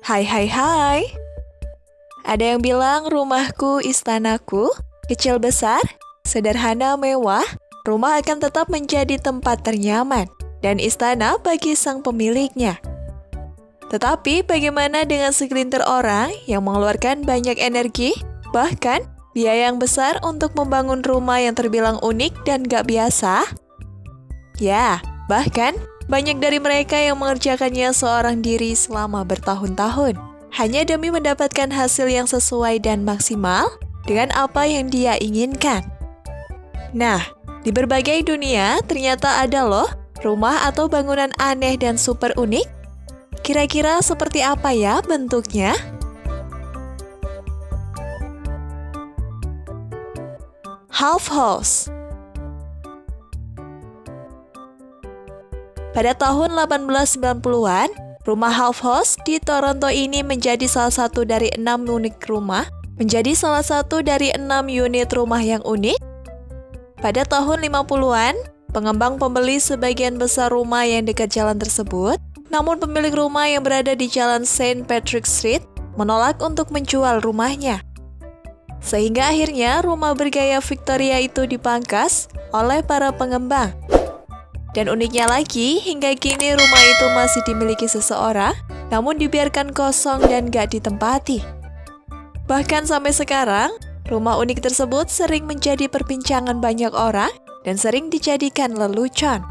Hai hai hai. Ada yang bilang rumahku istanaku, kecil besar, sederhana mewah, rumah akan tetap menjadi tempat ternyaman dan istana bagi sang pemiliknya. Tetapi bagaimana dengan segelintir orang yang mengeluarkan banyak energi, bahkan biaya yang besar untuk membangun rumah yang terbilang unik dan gak biasa? Ya, bahkan banyak dari mereka yang mengerjakannya seorang diri selama bertahun-tahun, hanya demi mendapatkan hasil yang sesuai dan maksimal dengan apa yang dia inginkan. Nah, di berbagai dunia ternyata ada loh rumah atau bangunan aneh dan super unik. Kira-kira seperti apa ya bentuknya? Half House. Pada tahun 1890-an, rumah Half House di Toronto ini menjadi salah satu dari 6 unit rumah yang unik. Pada tahun 50-an, pengembang pembeli sebagian besar rumah yang dekat jalan tersebut, namun pemilik rumah yang berada di jalan St. Patrick Street menolak untuk menjual rumahnya. Sehingga akhirnya rumah bergaya Victoria itu dipangkas oleh para pengembang. Dan uniknya lagi, hingga kini rumah itu masih dimiliki seseorang, namun dibiarkan kosong dan gak ditempati. Bahkan sampai sekarang, rumah unik tersebut sering menjadi perbincangan banyak orang dan sering dijadikan lelucon.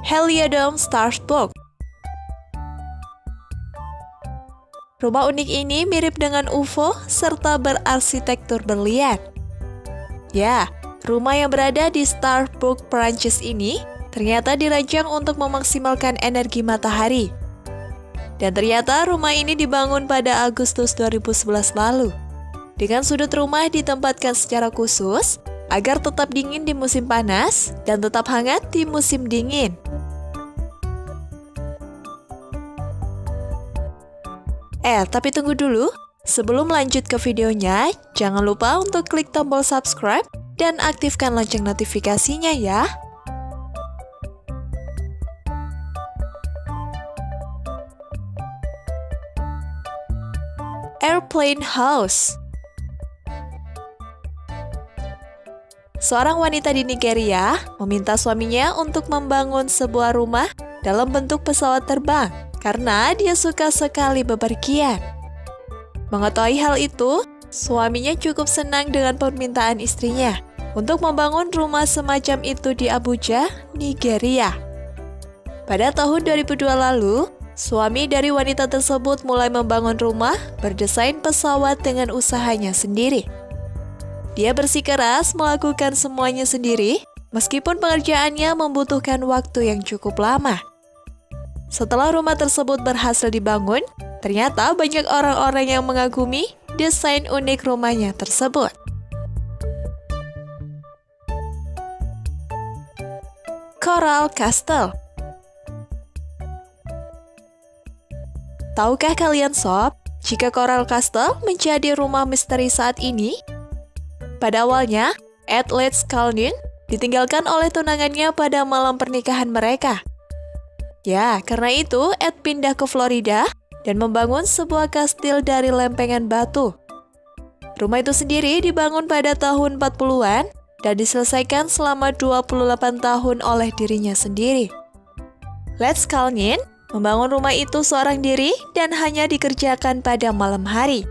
Heliodome Starbuck. Rumah unik ini mirip dengan UFO serta berarsitektur berlian. Ya, rumah yang berada di Starbuck, Prancis ini ternyata dirancang untuk memaksimalkan energi matahari. Dan ternyata rumah ini dibangun pada Agustus 2011 lalu. Dengan sudut rumah ditempatkan secara khusus agar tetap dingin di musim panas dan tetap hangat di musim dingin. Tapi tunggu dulu. Sebelum lanjut ke videonya, jangan lupa untuk klik tombol subscribe dan aktifkan lonceng notifikasinya ya. Airplane House. Seorang wanita di Nigeria meminta suaminya untuk membangun sebuah rumah dalam bentuk pesawat terbang karena dia suka sekali bepergian. Mengetahui hal itu, suaminya cukup senang dengan permintaan istrinya untuk membangun rumah semacam itu di Abuja, Nigeria. Pada tahun 2002 lalu, suami dari wanita tersebut mulai membangun rumah berdesain pesawat dengan usahanya sendiri. Dia bersikeras melakukan semuanya sendiri, meskipun pengerjaannya membutuhkan waktu yang cukup lama. Setelah rumah tersebut berhasil dibangun, ternyata banyak orang-orang yang mengagumi desain unik rumahnya tersebut. Coral Castle. Tahukah kalian sob, jika Coral Castle menjadi rumah misteri saat ini? Pada awalnya, Ed Leedskalnin ditinggalkan oleh tunangannya pada malam pernikahan mereka. Ya, karena itu Ed pindah ke Florida dan membangun sebuah kastil dari lempengan batu. Rumah itu sendiri dibangun pada tahun 40-an dan diselesaikan selama 28 tahun oleh dirinya sendiri. Leedskalnin membangun rumah itu seorang diri dan hanya dikerjakan pada malam hari.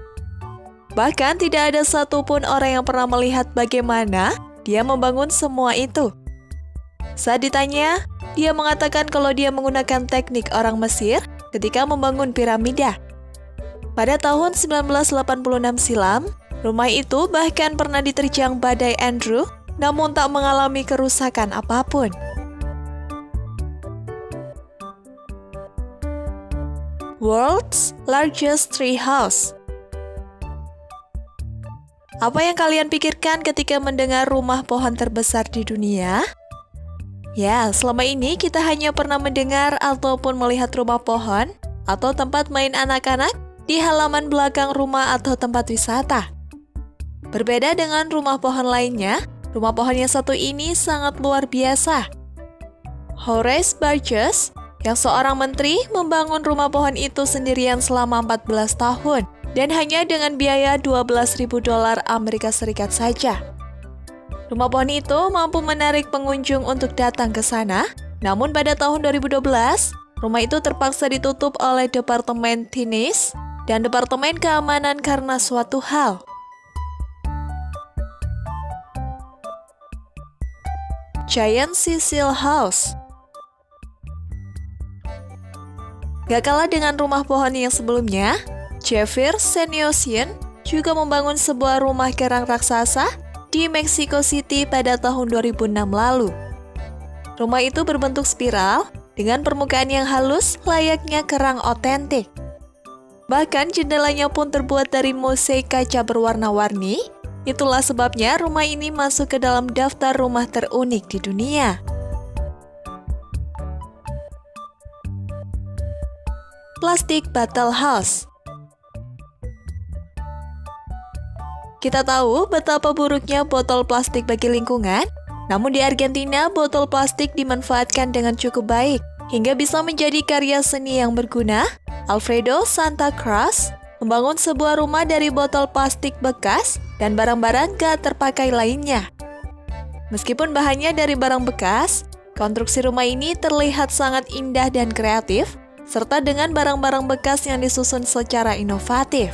Bahkan tidak ada satupun orang yang pernah melihat bagaimana dia membangun semua itu. Saat ditanya, dia mengatakan kalau dia menggunakan teknik orang Mesir ketika membangun piramida. Pada tahun 1986 silam, rumah itu bahkan pernah diterjang badai Andrew, namun tak mengalami kerusakan apapun. World's Largest Tree House. Apa yang kalian pikirkan ketika mendengar rumah pohon terbesar di dunia? Ya, selama ini kita hanya pernah mendengar ataupun melihat rumah pohon atau tempat main anak-anak di halaman belakang rumah atau tempat wisata. Berbeda dengan rumah pohon lainnya, rumah pohon yang satu ini sangat luar biasa. Horace Burgess, yang seorang menteri membangun rumah pohon itu sendirian selama 14 tahun dan hanya dengan biaya $12.000 Amerika Serikat saja. Rumah pohon itu mampu menarik pengunjung untuk datang ke sana, namun pada tahun 2012, rumah itu terpaksa ditutup oleh Departemen Tenis dan Departemen Keamanan karena suatu hal. Giant Cecil House. Gak kalah dengan rumah pohon yang sebelumnya, Xavier Senyosian juga membangun sebuah rumah kerang raksasa di Mexico City pada tahun 2006 lalu. Rumah itu berbentuk spiral dengan permukaan yang halus layaknya kerang otentik. Bahkan jendelanya pun terbuat dari mosaik kaca berwarna-warni. Itulah sebabnya rumah ini masuk ke dalam daftar rumah terunik di dunia. Plastic Bottle House. Kita tahu betapa buruknya botol plastik bagi lingkungan, namun di Argentina botol plastik dimanfaatkan dengan cukup baik, hingga bisa menjadi karya seni yang berguna. Alfredo Santa Cruz membangun sebuah rumah dari botol plastik bekas dan barang-barang gak terpakai lainnya. Meskipun bahannya dari barang bekas, konstruksi rumah ini terlihat sangat indah dan kreatif, serta dengan barang-barang bekas yang disusun secara inovatif.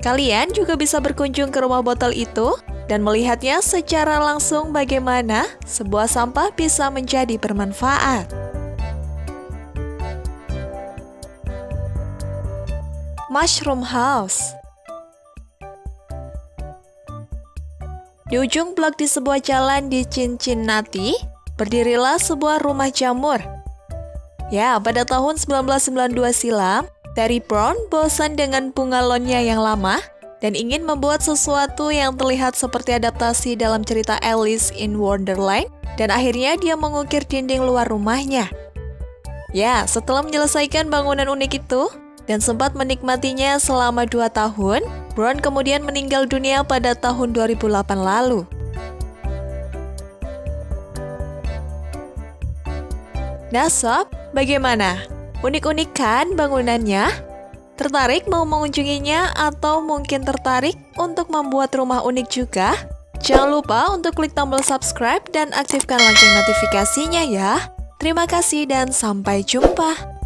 Kalian juga bisa berkunjung ke rumah botol itu dan melihatnya secara langsung bagaimana sebuah sampah bisa menjadi bermanfaat. Mushroom House. Di ujung blok di sebuah jalan di Cincinnati, berdirilah sebuah rumah jamur. Ya, pada tahun 1992 silam, Terry Brown bosan dengan bungalonnya yang lama dan ingin membuat sesuatu yang terlihat seperti adaptasi dalam cerita Alice in Wonderland, dan akhirnya dia mengukir dinding luar rumahnya. Ya, setelah menyelesaikan bangunan unik itu dan sempat menikmatinya selama 2 tahun, Brown kemudian meninggal dunia pada tahun 2008 lalu. Nah sob, bagaimana? Unik-unik kan bangunannya? Tertarik mau mengunjunginya atau mungkin tertarik untuk membuat rumah unik juga? Jangan lupa untuk klik tombol subscribe dan aktifkan lonceng notifikasinya ya. Terima kasih dan sampai jumpa.